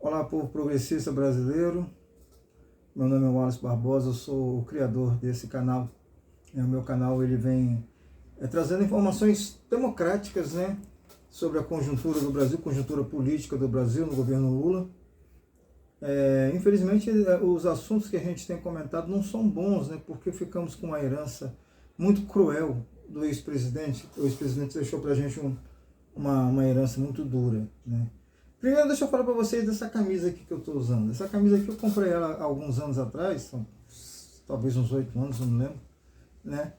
Olá, povo progressista brasileiro. Meu nome é Wallace Barbosa, eu sou o criador desse canal. O meu canal ele vem trazendo informações democráticas, né, sobre a conjuntura do Brasil, conjuntura política do Brasil no governo Lula. Infelizmente, os assuntos que a gente tem comentado não são bons, né, porque ficamos com uma herança muito cruel do ex-presidente. O ex-presidente deixou para a gente uma herança muito dura, né. Primeiro, deixa eu falar para vocês dessa camisa aqui que eu estou usando. Essa camisa aqui eu comprei ela há alguns anos atrás, talvez uns 8 anos, não me lembro, né?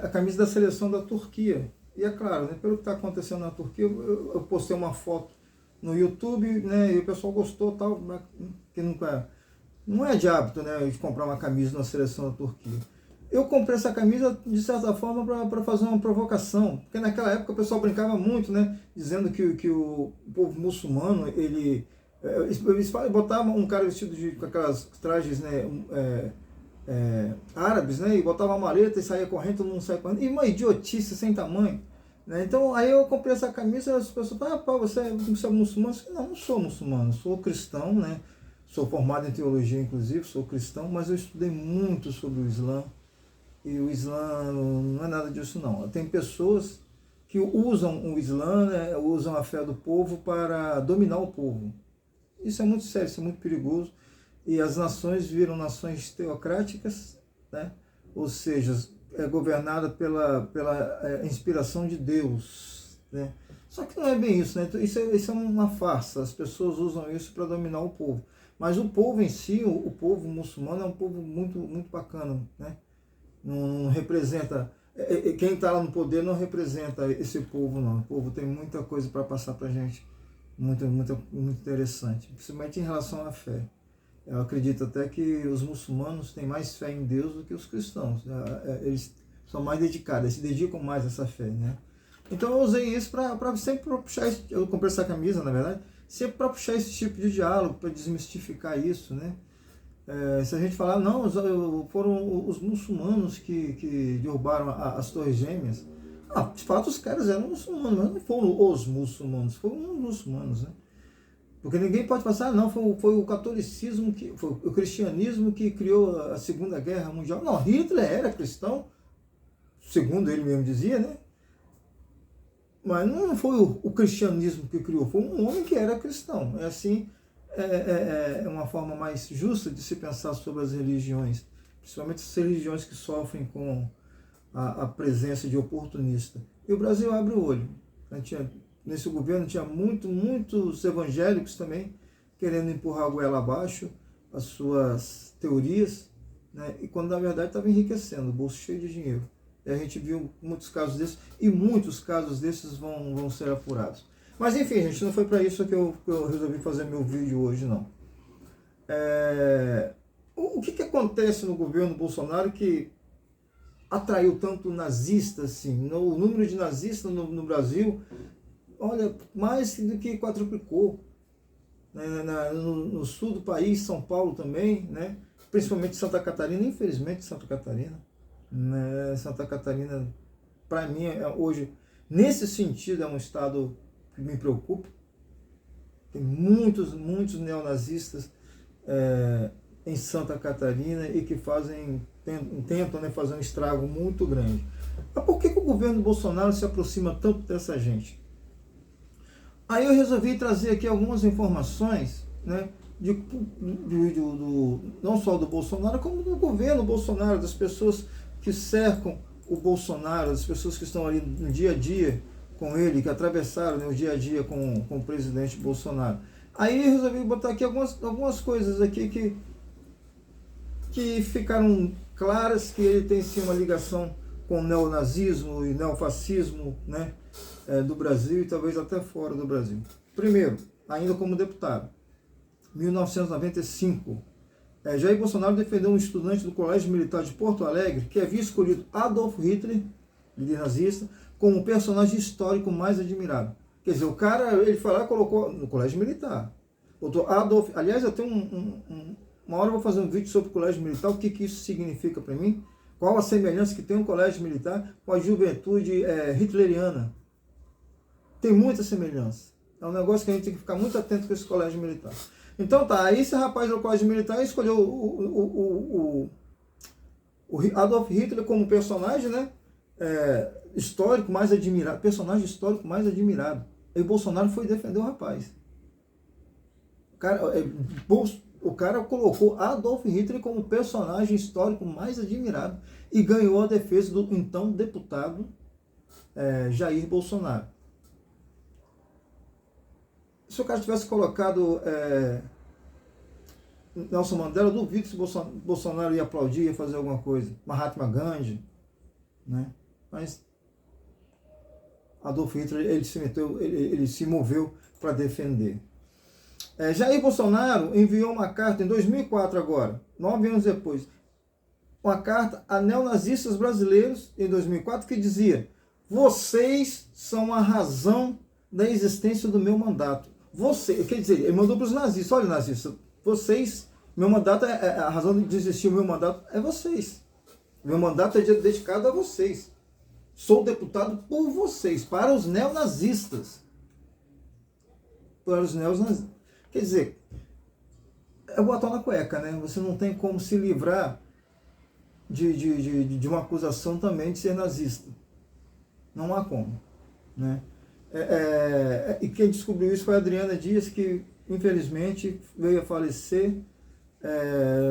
A camisa da seleção da Turquia. E é claro, né, pelo que está acontecendo na Turquia, eu postei uma foto no YouTube, né, e o pessoal gostou, tal, que não é de hábito, né, de comprar uma camisa na seleção da Turquia. Eu comprei essa camisa, de certa forma, para fazer uma provocação, porque naquela época o pessoal brincava muito, né, dizendo que o povo muçulmano, eles botavam um cara vestido com aquelas trajes, né, árabes, né, e botava uma maleta e saía correndo, todo mundo saía correndo, e uma idiotice sem tamanho, né. Então aí eu comprei essa camisa e as pessoas falaram, você é muçulmano? Não sou muçulmano, sou cristão, né, sou formado em teologia inclusive, sou cristão, mas eu estudei muito sobre o Islã. E o Islã não é nada disso não. Tem pessoas que usam o Islã, né, usam a fé do povo para dominar o povo. Isso é muito sério, isso é muito perigoso. E as nações viram nações teocráticas, né, ou seja, é governada pela inspiração de Deus, né. Só que não é bem isso, né? Isso é uma farsa. As pessoas usam isso para dominar o povo. Mas o povo em si, o povo muçulmano é um povo muito, muito bacana, né? Não representa, quem está lá no poder não representa esse povo não. O povo tem muita coisa para passar para a gente, muito interessante, principalmente em relação à fé. Eu acredito até que os muçulmanos têm mais fé em Deus do que os cristãos. Eles são mais dedicados, eles se dedicam mais a essa fé, né? Então eu usei isso para sempre puxar, eu comprei essa camisa, na verdade, sempre para puxar esse tipo de diálogo, para desmistificar isso, né? Se a gente falar, não, foram os muçulmanos que derrubaram as Torres Gêmeas. De fato os caras eram muçulmanos, mas não foram os muçulmanos, foram os muçulmanos, né? Porque ninguém pode passar, não, foi o catolicismo, foi o cristianismo que criou a Segunda Guerra Mundial. Não, Hitler era cristão, segundo ele mesmo dizia, né? Mas não foi o cristianismo que criou, foi um homem que era cristão. É assim, é uma forma mais justa de se pensar sobre as religiões, principalmente as religiões que sofrem com a presença de oportunista. E o Brasil abre o olho. Nesse governo tinha muitos evangélicos também querendo empurrar a goela abaixo as suas teorias, né? E quando na verdade estava enriquecendo, o bolso cheio de dinheiro. E a gente viu muitos casos desses, e muitos casos desses vão ser apurados. Mas enfim, gente, não foi para isso que eu resolvi fazer meu vídeo hoje, não. O que acontece no governo Bolsonaro que atraiu tanto nazista assim? O número de nazistas no Brasil, olha, mais do que quadruplicou. No sul do país, São Paulo também, né? Principalmente Santa Catarina, infelizmente Santa Catarina. Né? Santa Catarina, para mim, hoje, nesse sentido, é um estado que me preocupa. Tem muitos neonazistas em Santa Catarina e que tentam, né, fazer um estrago muito grande. Mas por que o governo Bolsonaro se aproxima tanto dessa gente? Aí eu resolvi trazer aqui algumas informações, né, não só do Bolsonaro, como do governo Bolsonaro, das pessoas que cercam o Bolsonaro, das pessoas que estão ali no dia a dia com ele, que atravessaram, né, o dia a dia com o presidente Bolsonaro. Aí eu resolvi botar aqui algumas coisas aqui que ficaram claras, que ele tem sim uma ligação com o neonazismo e neofascismo, né, do Brasil e talvez até fora do Brasil. Primeiro, ainda como deputado, 1995, Jair Bolsonaro defendeu um estudante do Colégio Militar de Porto Alegre que havia escolhido Adolf Hitler, líder nazista, como o personagem histórico mais admirado. Quer dizer, o cara, ele foi lá e colocou no Colégio Militar. Botou Adolf, aliás, eu tenho uma hora eu vou fazer um vídeo sobre o Colégio Militar, o que isso significa para mim, qual a semelhança que tem um colégio militar com a juventude hitleriana. Tem muita semelhança. É um negócio que a gente tem que ficar muito atento com esse colégio militar. Então tá, aí esse rapaz do colégio militar escolheu o Adolf Hitler como personagem, né? Histórico mais admirado, personagem histórico mais admirado. E o Bolsonaro foi defender o rapaz. O cara colocou Adolf Hitler como personagem histórico mais admirado e ganhou a defesa do então deputado Jair Bolsonaro. Se o cara tivesse colocado Nelson Mandela, eu duvido se Bolsonaro ia aplaudir, ia fazer alguma coisa. Mahatma Gandhi, né? Mas Adolf Hitler, ele se moveu para defender. Jair Bolsonaro enviou uma carta em 2004 agora, 9 anos depois, uma carta a neonazistas brasileiros em 2004 que dizia: vocês são a razão da existência do meu mandato. Quer dizer, ele mandou para os nazistas: olha, nazistas, vocês, meu mandato a razão de existir o meu mandato é vocês. Meu mandato é dedicado a vocês. Sou deputado por vocês, para os neonazistas. Para os neonazistas. Quer dizer, é botar na cueca, né? Você não tem como se livrar de uma acusação também de ser nazista. Não há como, né? E quem descobriu isso foi a Adriana Dias, que infelizmente veio a falecer,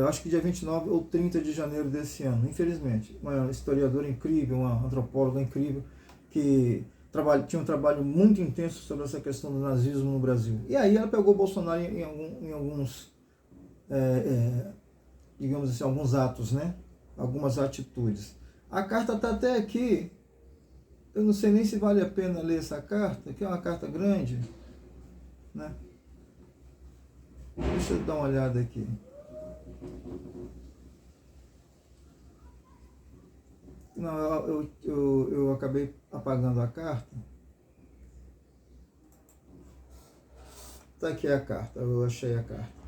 acho que dia 29 ou 30 de janeiro desse ano, infelizmente. Uma historiadora incrível, uma antropóloga incrível, que tinha um trabalho muito intenso sobre essa questão do nazismo no Brasil. E aí ela pegou Bolsonaro em alguns, digamos assim, alguns atos, né? Algumas atitudes. A carta está até aqui. Eu não sei nem se vale a pena ler essa carta, que é uma carta grande, né? Deixa eu dar uma olhada aqui. Não, eu acabei apagando a carta. Tá aqui a carta, eu achei a carta.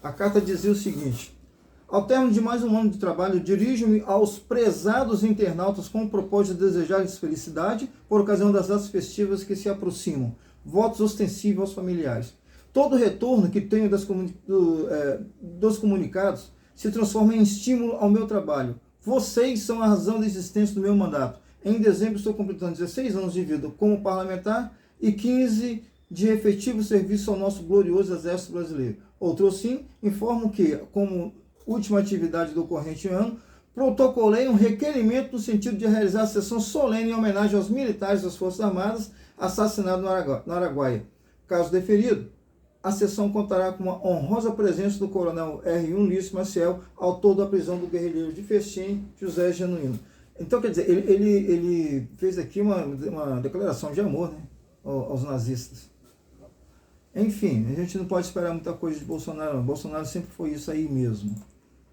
A carta dizia o seguinte: ao término de mais um ano de trabalho, dirijo-me aos prezados internautas com o propósito de desejar-lhes felicidade por ocasião das datas festivas que se aproximam. Votos ostensivos aos familiares. Todo retorno que tenho dos comunicados se transforma em estímulo ao meu trabalho. Vocês são a razão da existência do meu mandato. Em dezembro estou completando 16 anos de vida como parlamentar e 15 de efetivo serviço ao nosso glorioso Exército Brasileiro. Outro sim, informo que, como última atividade do corrente ano, protocolei um requerimento no sentido de realizar a sessão solene em homenagem aos militares das Forças Armadas assassinados no Araguaia. Caso deferido, a sessão contará com uma honrosa presença do coronel R. Ulisses Maciel, autor da prisão do guerrilheiro de Festim, José Genuíno. Então, quer dizer, ele fez aqui uma declaração de amor, né, aos nazistas. Enfim, a gente não pode esperar muita coisa de Bolsonaro, não. Bolsonaro sempre foi isso aí mesmo,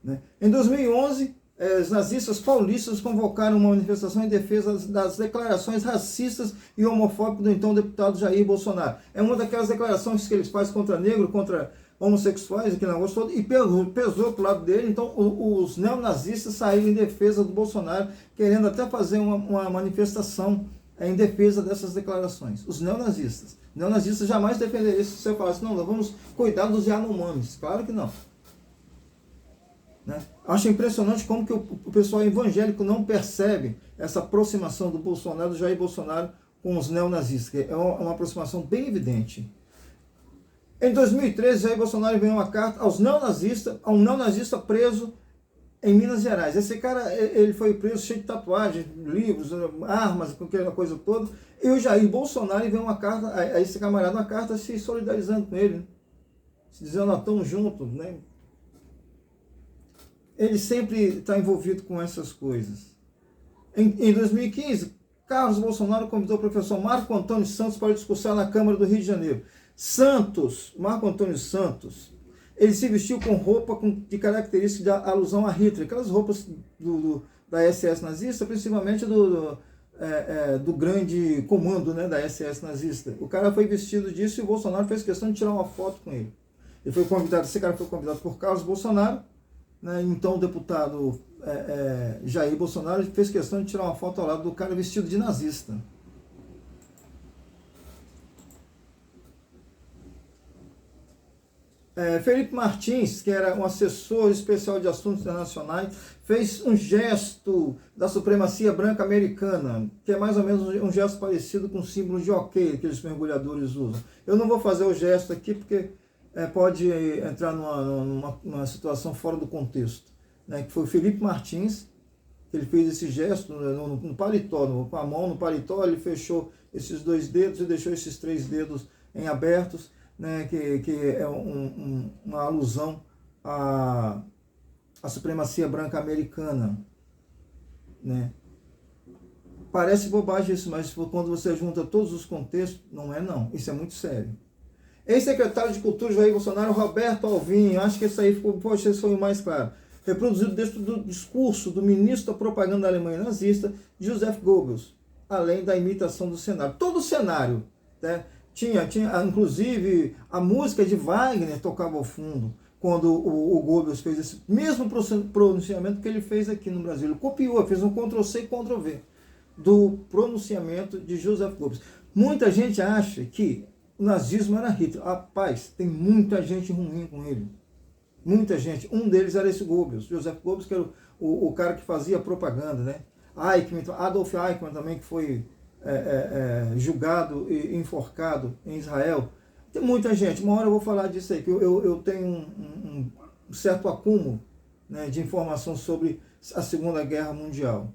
né? Em 2011, os nazistas paulistas convocaram uma manifestação em defesa das declarações racistas e homofóbicas do então deputado Jair Bolsonaro. É uma daquelas declarações que eles fazem contra negro, contra homossexuais, aquele negócio todo, e pesou pro lado dele. Então os neonazistas saíram em defesa do Bolsonaro, querendo até fazer uma manifestação em defesa dessas declarações. Os neonazistas. Neonazistas jamais defenderiam isso se você falasse: não, nós vamos cuidar dos Yanomamis. Claro que não. Né? Acho impressionante como que o pessoal evangélico não percebe essa aproximação do Bolsonaro, do Jair Bolsonaro, com os neonazistas, que é uma aproximação bem evidente. Em 2013, Jair Bolsonaro enviou uma carta a um neonazista preso em Minas Gerais. Esse cara, ele foi preso cheio de tatuagens, livros, armas, aquela coisa toda. E o Jair Bolsonaro enviou uma carta a esse camarada, uma carta se solidarizando com ele, né? Se dizendo: nós estamos juntos, né? Ele sempre está envolvido com essas coisas. Em 2015, Carlos Bolsonaro convidou o professor Marco Antônio Santos para discursar na Câmara do Rio de Janeiro. Marco Antônio Santos, ele se vestiu com roupa de característica de alusão a Hitler, aquelas roupas da SS nazista, principalmente do grande comando, né, da SS nazista. O cara foi vestido disso e o Bolsonaro fez questão de tirar uma foto com ele. Esse cara foi convidado por Carlos Bolsonaro, né? Então o deputado Jair Bolsonaro fez questão de tirar uma foto ao lado do cara vestido de nazista. Felipe Martins, que era um assessor especial de assuntos internacionais, fez um gesto da supremacia branca americana, que é mais ou menos um gesto parecido com o símbolo de ok que aqueles mergulhadores usam. Eu não vou fazer o gesto aqui porque pode entrar numa situação fora do contexto, né? Que foi o Felipe Martins, que ele fez esse gesto no paletó, com a mão no paletó, ele fechou esses 2 dedos e deixou esses 3 dedos em abertos, né, que é uma alusão à supremacia branca americana, né? Parece bobagem isso, mas quando você junta todos os contextos, não é não, isso é muito sério. Ex-secretário de Cultura Jair Bolsonaro, Roberto Alvim, acho que isso aí esse foi o mais claro, reproduzido dentro do discurso do ministro da propaganda da Alemanha nazista, Joseph Goebbels, além da imitação do cenário. Todo o cenário, né? Tinha, inclusive, a música de Wagner tocava ao fundo, quando o Goebbels fez esse mesmo pronunciamento que ele fez aqui no Brasil. Ele copiou, fez um Ctrl-C e Ctrl-V do pronunciamento de Joseph Goebbels. Muita gente acha que o nazismo era Hitler. Rapaz, tem muita gente ruim com ele. Muita gente. Um deles era esse Goebbels. Joseph Goebbels, que era o cara que fazia propaganda, né? Eichmann, Adolf Eichmann também, que foi julgado e enforcado em Israel. Tem muita gente, uma hora eu vou falar disso aí, que eu tenho um certo acúmulo, né, de informação sobre a Segunda Guerra Mundial.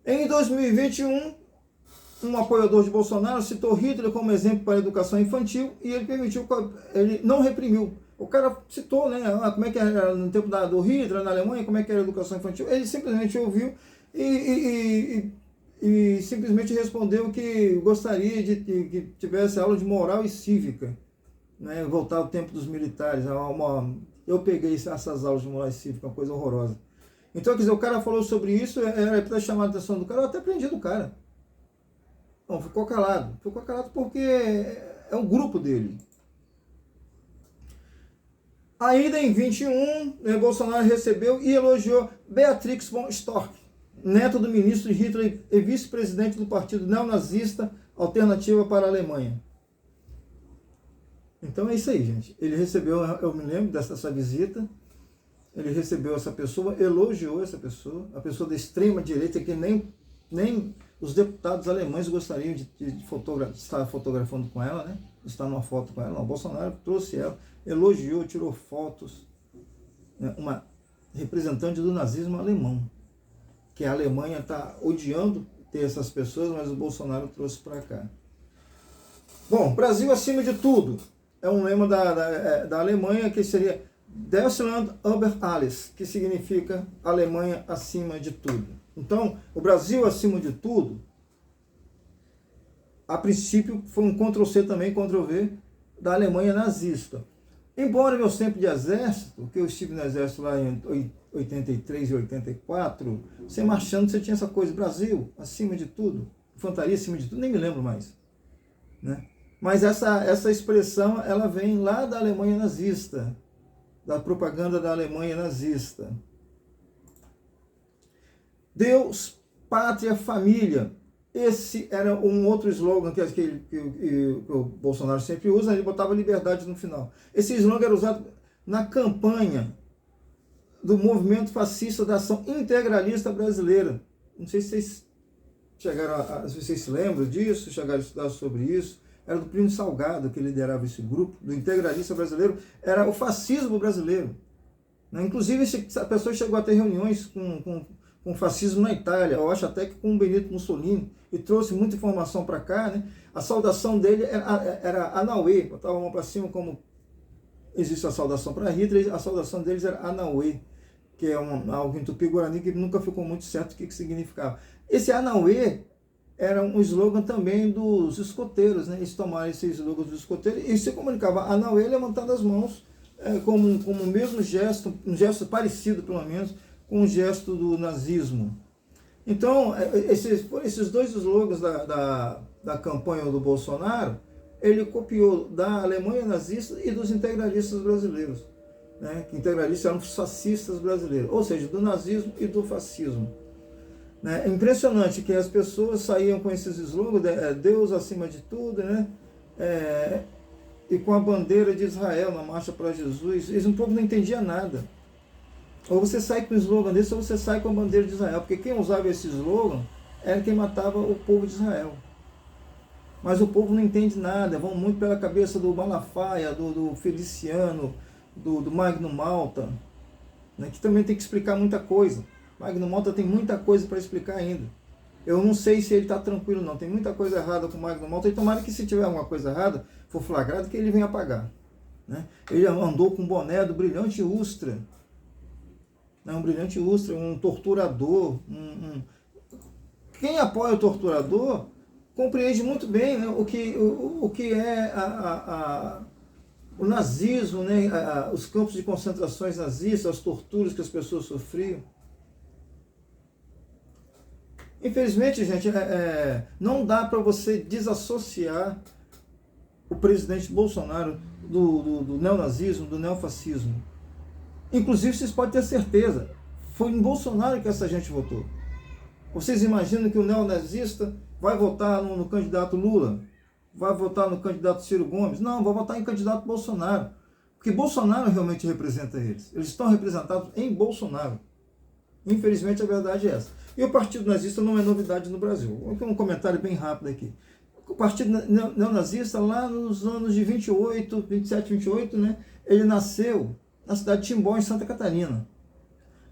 Em 2021, um apoiador de Bolsonaro citou Hitler como exemplo para a educação infantil e ele não reprimiu. O cara citou, né, como é que era no tempo do Hitler, na Alemanha, como é que era a educação infantil. Ele simplesmente ouviu e simplesmente respondeu que gostaria de que tivesse aula de moral e cívica, né? Voltar ao tempo dos militares. Eu peguei essas aulas de moral e cívica, uma coisa horrorosa. Então, quer dizer, o cara falou sobre isso, era para chamar a atenção do cara, eu até prendi do cara. Não, ficou calado porque é um grupo dele. Ainda em 21, Bolsonaro recebeu e elogiou Beatrix von Storch, neta do ministro Hitler e vice-presidente do partido neonazista Alternativa para a Alemanha. Então é isso aí, gente. Ele recebeu, eu me lembro dessa visita, ele recebeu essa pessoa, elogiou essa pessoa, a pessoa da extrema direita que nem os deputados alemães gostariam de estar fotografando com ela, né? Estar numa foto com ela. Não, o Bolsonaro trouxe ela, elogiou, tirou fotos, né? Uma representante do nazismo alemão, que a Alemanha está odiando ter essas pessoas, mas o Bolsonaro trouxe para cá. Bom, Brasil acima de tudo. É um lema da Alemanha que seria Deutschland über alles, que significa Alemanha acima de tudo. Então, o Brasil acima de tudo, a princípio foi um Ctrl-C também, Ctrl-V da Alemanha nazista. Embora meu tempo de exército, que eu estive no exército lá em 83 e 84, você marchando, você tinha essa coisa, Brasil acima de tudo, infantaria acima de tudo, nem me lembro mais, né? Mas essa expressão, ela vem lá da Alemanha nazista, da propaganda da Alemanha nazista. Deus, pátria, família. Esse era um outro slogan que o Bolsonaro sempre usa, ele botava liberdade no final. Esse slogan era usado na campanha do movimento fascista da ação integralista brasileira. Não sei se vocês se vocês se lembram disso, chegaram a estudar sobre isso. Era do Plínio Salgado que liderava esse grupo, do integralista brasileiro, era o fascismo brasileiro. Inclusive, essa pessoa chegou a ter reuniões com o fascismo na Itália, eu acho até que com o Benito Mussolini, e trouxe muita informação para cá, né? A saudação dele era Anauê, botava a mão para cima, como existe a saudação para Hitler, a saudação deles era Anauê, que é algo em Tupi-Guarani que nunca ficou muito certo o que significava. Esse Anauê era um slogan também dos escoteiros, né? Eles tomaram esse slogan dos escoteiros e se comunicava Anauê levantando as mãos, como o mesmo gesto, um gesto parecido pelo menos, com o gesto do nazismo. Então, esses dois slogans da campanha do Bolsonaro, ele copiou da Alemanha nazista e dos integralistas brasileiros. né, que integralistas eram os fascistas brasileiros, ou seja, do nazismo e do fascismo. Né? É impressionante que as pessoas saíam com esses slogans, Deus acima de tudo, né? E com a bandeira de Israel na marcha para Jesus, eles um pouco não entendiam nada. Ou você sai com o slogan desse, ou você sai com a bandeira de Israel, porque quem usava esse slogan era quem matava o povo de Israel. Mas o povo não entende nada, vão muito pela cabeça do Malafaia, do Feliciano, do Magno Malta, né, que também tem que explicar muita coisa. Magno Malta tem muita coisa para explicar ainda. Eu não sei se ele está tranquilo não, tem muita coisa errada com o Magno Malta, e tomara que se tiver alguma coisa errada, for flagrado, que ele venha pagar. Né? Ele andou com o boné do Brilhante Ustra, né, um Brilhante Ustra, um torturador. Quem apoia o torturador compreende muito bem, né, o que é o nazismo, né, os campos de concentrações nazistas, as torturas que as pessoas sofriam. Infelizmente, gente, não dá para você desassociar o presidente Bolsonaro do neonazismo, do neofascismo. Inclusive, vocês podem ter certeza, foi em Bolsonaro que essa gente votou. Vocês imaginam que o neonazista vai votar no candidato Lula? Vai votar no candidato Ciro Gomes? Não, vai votar em candidato Bolsonaro. Porque Bolsonaro realmente representa eles. Eles estão representados em Bolsonaro. Infelizmente, a verdade é essa. E o Partido Nazista não é novidade no Brasil. Vou ter um comentário bem rápido aqui. O Partido Neonazista, lá nos anos de 27, 28, né, ele nasceu na cidade de Timbó, em Santa Catarina.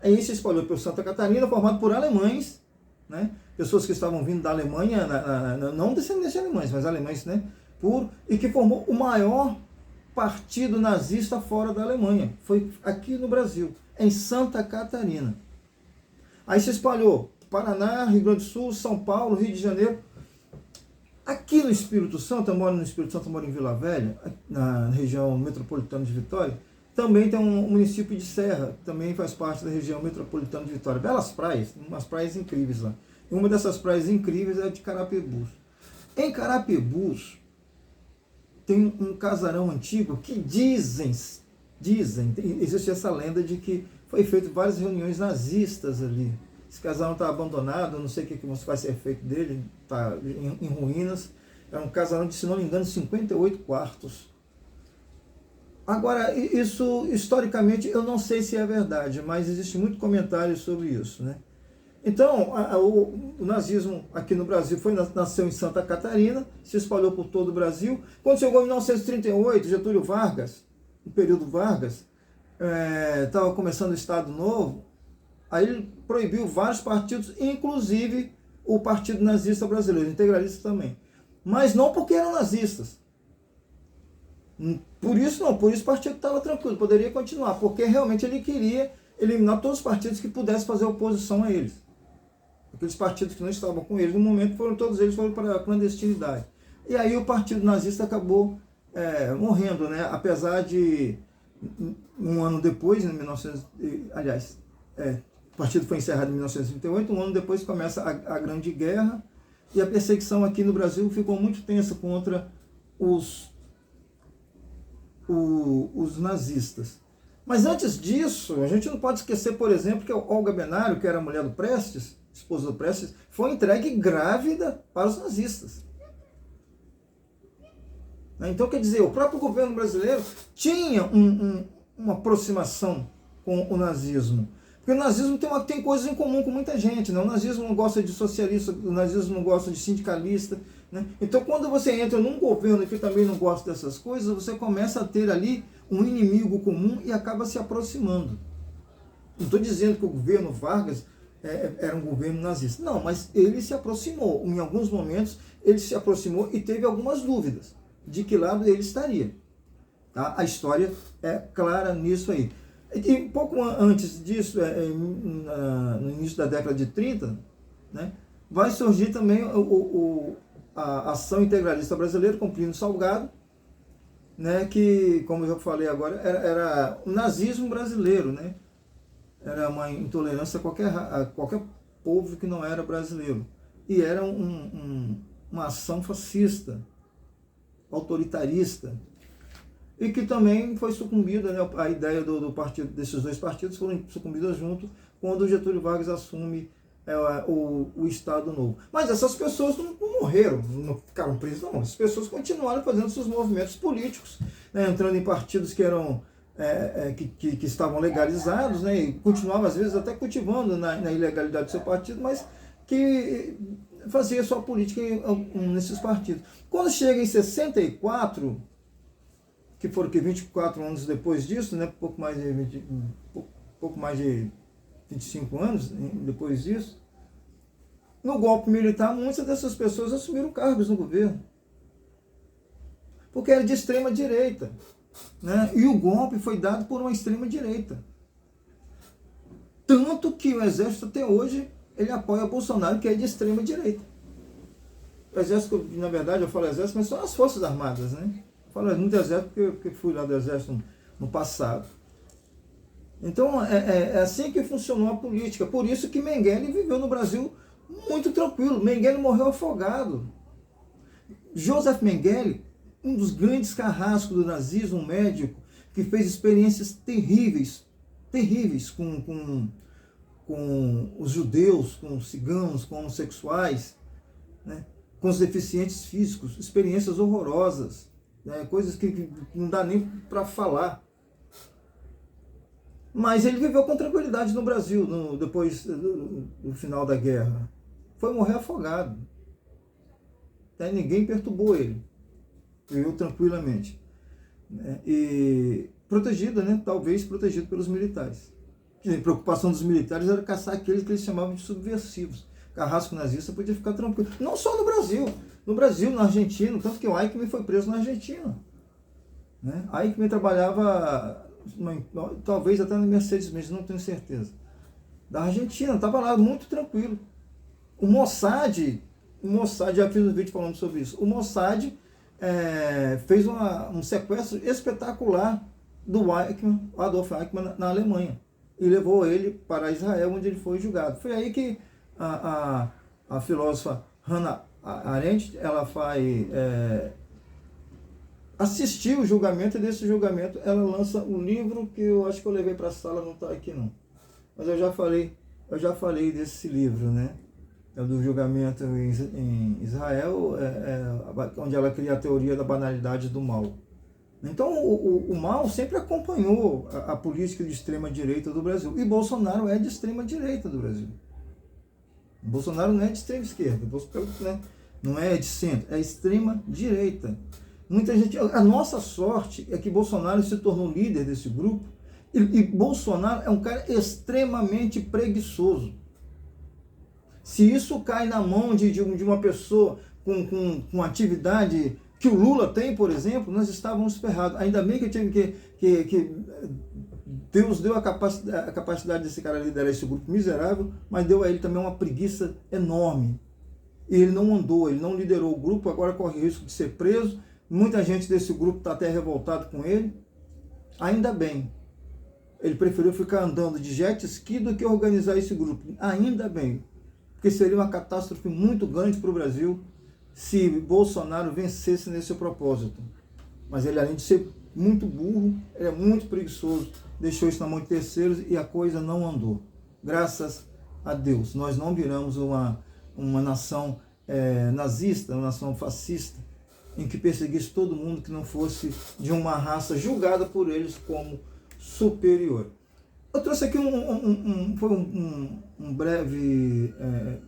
Aí se espalhou por Santa Catarina, formado por alemães, né, pessoas que estavam vindo da Alemanha, não descendentes de alemães, mas alemães, né, e que formou o maior partido nazista fora da Alemanha. Foi aqui no Brasil, em Santa Catarina. Aí se espalhou Paraná, Rio Grande do Sul, São Paulo, Rio de Janeiro. Aqui no Espírito Santo, eu moro no Espírito Santo, eu moro em Vila Velha, na região metropolitana de Vitória, também tem um município de Serra, que também faz parte da região metropolitana de Vitória. Belas praias, umas praias incríveis lá. E uma dessas praias incríveis é a de Carapebus. Em Carapebus, tem um casarão antigo que dizem, existe essa lenda de que foi feito várias reuniões nazistas ali. Esse casarão está abandonado, eu não sei o que vai ser feito dele, está em ruínas. É um casarão de, se não me engano, 58 quartos. Agora, isso, historicamente, eu não sei se é verdade, mas existe muito comentário sobre isso, né? Então, o nazismo aqui no Brasil nasceu em Santa Catarina, se espalhou por todo o Brasil. Quando chegou em 1938, Getúlio Vargas, no período Vargas, estava começando o Estado Novo, aí ele proibiu vários partidos, inclusive o Partido Nazista Brasileiro, integralista também. Mas não porque eram nazistas. Por isso o partido estava tranquilo, poderia continuar, porque realmente ele queria eliminar todos os partidos que pudessem fazer oposição a eles. Aqueles partidos que não estavam com eles no momento, todos eles foram para a clandestinidade. E aí o Partido Nazista acabou morrendo, né? Apesar de um ano depois, em 1900, aliás, o partido foi encerrado em 1938, um ano depois começa a Grande Guerra, e a perseguição aqui no Brasil ficou muito tensa contra os nazistas. Mas antes disso, a gente não pode esquecer, por exemplo, que a Olga Benário, que era a mulher do Prestes, esposa do Prestes, foi entregue grávida para os nazistas. Então, quer dizer, o próprio governo brasileiro tinha uma aproximação com o nazismo. Porque o nazismo tem coisas em comum com muita gente, né? O nazismo não gosta de socialista, o nazismo não gosta de sindicalista, né? Então, quando você entra num governo que também não gosta dessas coisas, você começa a ter ali um inimigo comum e acaba se aproximando. Não estou dizendo que o governo Vargas era um governo nazista. Não, mas ele se aproximou. Em alguns momentos, ele se aproximou e teve algumas dúvidas de que lado ele estaria. Tá? A história é clara nisso aí. E um pouco antes disso, no início da década de 30, né, vai surgir também a Ação Integralista Brasileira, com Plínio Salgado, né, que, como eu falei agora, era o nazismo brasileiro, né? Era uma intolerância a qualquer povo que não era brasileiro. E era uma ação fascista, autoritarista. e que também foi sucumbida, né, a ideia do partido, desses dois partidos foram sucumbidas junto quando o Getúlio Vargas assume o Estado Novo. Mas essas pessoas não morreram, não ficaram presas, não. Essas pessoas continuaram fazendo seus movimentos políticos, né, entrando em partidos que eram que estavam legalizados, né, e continuavam às vezes até cultivando na ilegalidade do seu partido, mas que fazia sua política nesses partidos. Quando chega em 64, que foram 24 anos depois disso, né, pouco mais de 25 anos depois disso, no golpe militar, muitas dessas pessoas assumiram cargos no governo, porque era de extrema direita, né? E o golpe foi dado por uma extrema direita, tanto que o exército até hoje ele apoia Bolsonaro, que é de extrema direita. O exército, na verdade, eu falo exército, mas são as forças armadas, né? Eu falo muito exército porque fui lá do exército no passado. Então, é assim que funcionou a política. Por isso que Mengele viveu no Brasil muito tranquilo. Mengele morreu afogado. Joseph Mengele, um dos grandes carrascos do nazismo, um médico que fez experiências terríveis com os judeus, com os ciganos, com homossexuais, né, com os deficientes físicos, experiências horrorosas, né, coisas que não dá nem para falar. Mas ele viveu com tranquilidade no Brasil, depois do final da guerra. Foi morrer afogado. Ninguém perturbou ele. Viveu tranquilamente. E protegido, né? Talvez protegido pelos militares. A preocupação dos militares era caçar aqueles que eles chamavam de subversivos. Carrasco nazista podia ficar tranquilo. Não só no Brasil. No Brasil, na Argentina. Tanto que o Eichmann foi preso na Argentina. Né? Eichmann trabalhava... talvez até na Mercedes-Benz, não tenho certeza, da Argentina, estava lá muito tranquilo. O Mossad, já fiz um vídeo falando sobre isso, o Mossad fez um sequestro espetacular do Eichmann, Adolf Eichmann, na Alemanha, e levou ele para Israel, onde ele foi julgado. Foi aí que a filósofa Hannah Arendt, ela assistiu o julgamento, e desse julgamento ela lança um livro que eu acho que eu levei para a sala, não está aqui não. Mas eu já falei desse livro, né? Do julgamento em Israel, onde ela cria a teoria da banalidade do mal. Então o mal sempre acompanhou a política de extrema direita do Brasil. E Bolsonaro é de extrema direita do Brasil. Bolsonaro não é de extrema esquerda, né? Não é de centro, é extrema direita. Muita gente, a nossa sorte é que Bolsonaro se tornou líder desse grupo, e Bolsonaro é um cara extremamente preguiçoso. Se isso cai na mão de uma pessoa com atividade que o Lula tem, por exemplo, nós estávamos ferrados. Ainda bem que Deus deu a capacidade desse cara liderar esse grupo miserável, mas deu a ele também uma preguiça enorme. E ele não andou, ele não liderou o grupo, agora corre o risco de ser preso. Muita gente desse grupo está até revoltado com ele. Ainda bem. Ele preferiu ficar andando de jet ski do que organizar esse grupo. Ainda bem. Porque seria uma catástrofe muito grande para o Brasil se Bolsonaro vencesse nesse propósito. Mas ele, além de ser muito burro, ele é muito preguiçoso. Deixou isso na mão de terceiros e a coisa não andou. Graças a Deus. Nós não viramos uma nação nazista, uma nação fascista, em que perseguisse todo mundo que não fosse de uma raça julgada por eles como superior. Eu trouxe aqui um breve,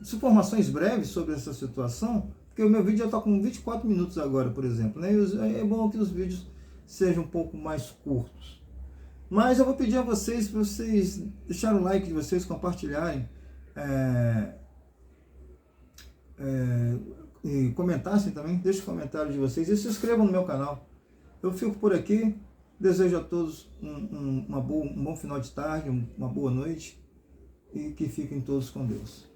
informações breves sobre essa situação, porque o meu vídeo já está com 24 minutos agora, por exemplo, né? É bom que os vídeos sejam um pouco mais curtos. Mas eu vou pedir a vocês, para vocês deixarem o like de vocês, compartilharem, e comentassem também, deixem o comentário de vocês e se inscrevam no meu canal. Eu fico por aqui, desejo a todos um bom final de tarde, uma boa noite, e que fiquem todos com Deus.